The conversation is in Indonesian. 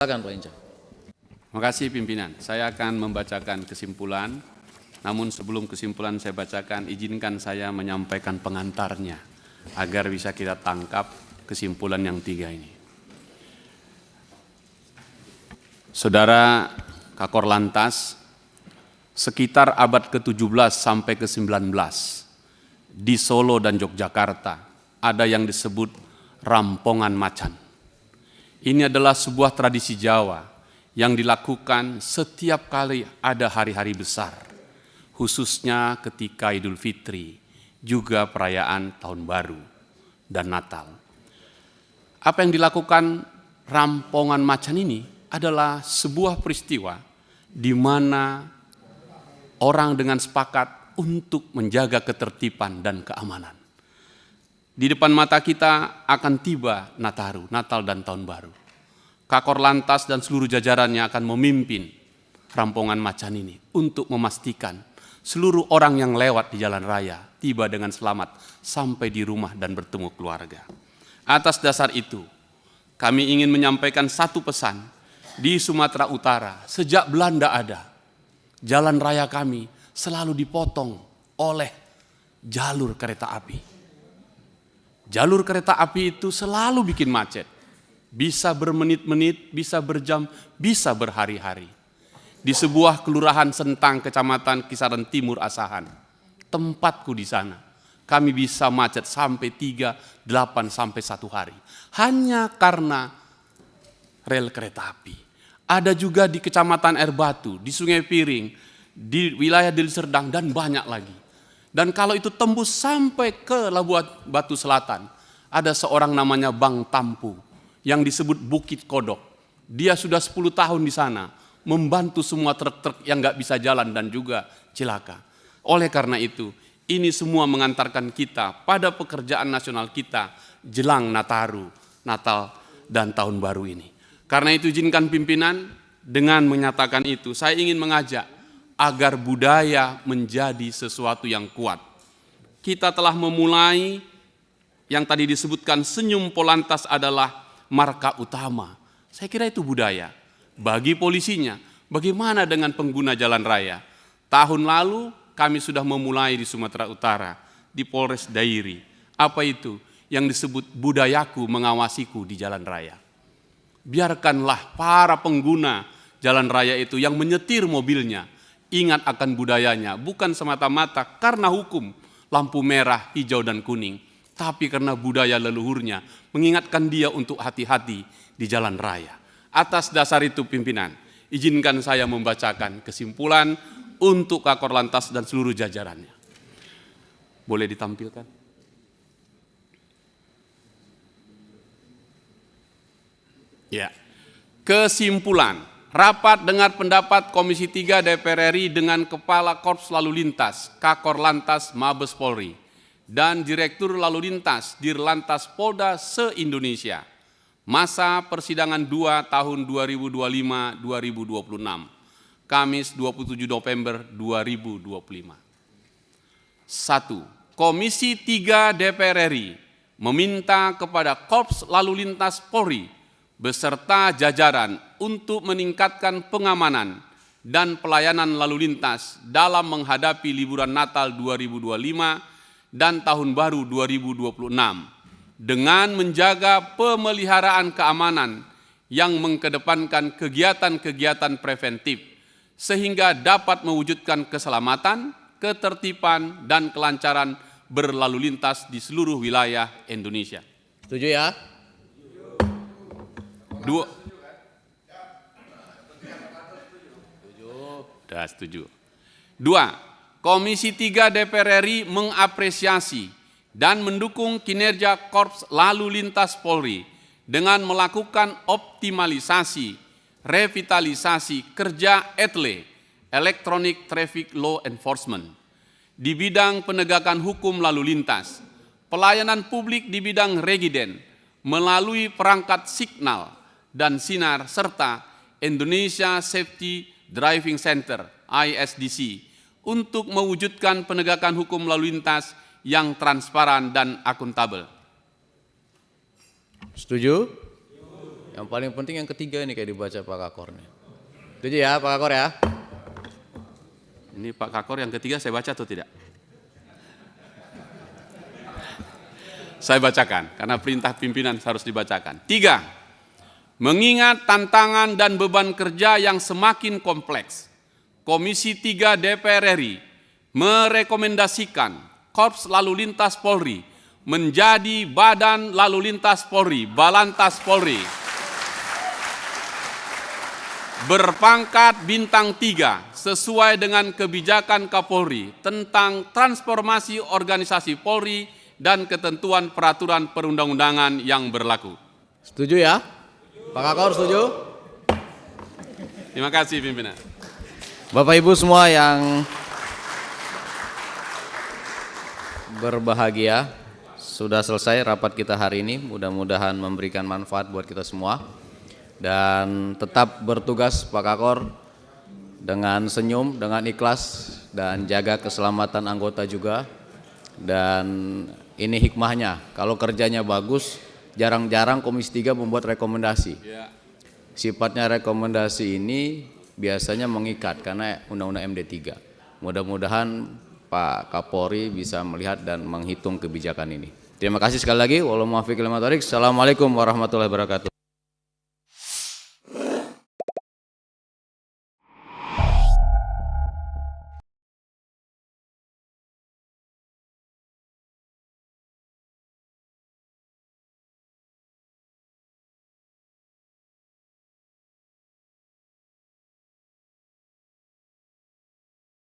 Silakan Pak Inca. Terima kasih pimpinan. Saya akan membacakan kesimpulan. Namun sebelum kesimpulan saya bacakan, izinkan saya menyampaikan pengantarnya agar bisa kita tangkap kesimpulan yang 3 ini. Saudara Kakor Lantas, sekitar abad ke-17 sampai ke-19 di Solo dan Yogyakarta ada yang disebut rampongan macan. Ini adalah sebuah tradisi Jawa yang dilakukan setiap kali ada hari-hari besar, khususnya ketika Idul Fitri, juga perayaan Tahun Baru dan Natal. Apa yang dilakukan rampongan macan ini adalah sebuah peristiwa di mana orang dengan sepakat untuk menjaga ketertiban dan keamanan. Di depan mata kita akan tiba Nataru, Natal dan Tahun Baru. Kakor Lantas dan seluruh jajarannya akan memimpin rampongan macan ini untuk memastikan seluruh orang yang lewat di jalan raya tiba dengan selamat sampai di rumah dan bertemu keluarga. Atas dasar itu, kami ingin menyampaikan satu pesan. Di Sumatera Utara, sejak Belanda ada, jalan raya kami selalu dipotong oleh jalur kereta api. Jalur kereta api itu selalu bikin macet. Bisa bermenit-menit, bisa berjam, bisa berhari-hari. Di sebuah kelurahan Sentang, Kecamatan Kisaran Timur Asahan, tempatku di sana, kami bisa macet sampai 3, 8 sampai 1 hari. Hanya karena rel kereta api. Ada juga di Kecamatan Air Batu, di Sungai Piring, di wilayah Deli Serdang, dan banyak lagi. Dan kalau itu tembus sampai ke Labuan Batu Selatan, ada seorang namanya Bang Tampu yang disebut Bukit Kodok. Dia sudah 10 tahun di sana, membantu semua truk-truk yang nggak bisa jalan dan juga celaka. Oleh karena itu, ini semua mengantarkan kita pada pekerjaan nasional kita jelang Nataru, Natal dan Tahun Baru ini. Karena itu izinkan pimpinan dengan menyatakan itu, saya ingin mengajak agar budaya menjadi sesuatu yang kuat. Kita telah memulai yang tadi disebutkan senyum Polantas adalah marka utama. Saya kira itu budaya. Bagi polisinya, bagaimana dengan pengguna jalan raya? Tahun lalu kami sudah memulai di Sumatera Utara, di Polres Dairi. Apa itu? Yang disebut budayaku mengawasiku di jalan raya. Biarkanlah para pengguna jalan raya itu yang menyetir mobilnya ingat akan budayanya, bukan semata-mata karena hukum lampu merah, hijau, dan kuning, tapi karena budaya leluhurnya mengingatkan dia untuk hati-hati di jalan raya. Atas dasar itu pimpinan, izinkan saya membacakan kesimpulan untuk Kakor Lantas dan seluruh jajarannya. Boleh ditampilkan? Ya. Kesimpulan. Rapat dengar pendapat Komisi 3 DPR RI dengan Kepala Korps Lalu Lintas, Kakor Lantas Mabes Polri, dan Direktur Lalu Lintas Dirlantas Polda se-Indonesia. Masa persidangan 2 tahun 2025-2026, Kamis 27 November 2025. 1. Komisi 3 DPR RI meminta kepada Korps Lalu Lintas Polri beserta jajaran untuk meningkatkan pengamanan dan pelayanan lalu lintas dalam menghadapi liburan Natal 2025 dan Tahun Baru 2026 dengan menjaga pemeliharaan keamanan yang mengedepankan kegiatan-kegiatan preventif sehingga dapat mewujudkan keselamatan, ketertiban, dan kelancaran berlalu lintas di seluruh wilayah Indonesia. Setuju ya? 2. Sudah setuju. 2. Komisi 3 DPR RI mengapresiasi dan mendukung kinerja Korps Lalu Lintas Polri dengan melakukan optimalisasi, revitalisasi kerja ETLE, Electronic Traffic Law Enforcement, di bidang penegakan hukum lalu lintas, pelayanan publik di bidang regiden, melalui perangkat signal dan sinar, serta Indonesia Safety Driving Center (ISDC) untuk mewujudkan penegakan hukum lalu lintas yang transparan dan akuntabel. Setuju? Yang paling penting yang ketiga ini kayak dibaca Pak Kakor nih. Setuju ya Pak Kakor ya? Ini Pak Kakor yang ketiga saya baca atau tidak? Saya bacakan, karena perintah pimpinan harus dibacakan. 3. Mengingat tantangan dan beban kerja yang semakin kompleks, Komisi 3 DPR RI merekomendasikan Korps Lalu Lintas Polri menjadi Badan Lalu Lintas Polri, Balantas Polri, berpangkat bintang 3 sesuai dengan kebijakan Kapolri tentang transformasi organisasi Polri dan ketentuan peraturan perundang-undangan yang berlaku. Setuju ya? Pak Kakor setuju? Terima kasih pimpinan. Bapak Ibu semua yang berbahagia, sudah selesai rapat kita hari ini. Mudah-mudahan memberikan manfaat buat kita semua. Dan tetap bertugas Pak Kakor dengan senyum, dengan ikhlas, dan jaga keselamatan anggota juga. Dan ini hikmahnya, kalau kerjanya bagus, jarang-jarang Komisi 3 membuat rekomendasi. Sifatnya rekomendasi ini biasanya mengikat karena Undang-Undang MD 3. Mudah-mudahan Pak Kapolri bisa melihat dan menghitung kebijakan ini. Terima kasih sekali lagi. Assalamualaikum warahmatullahi wabarakatuh.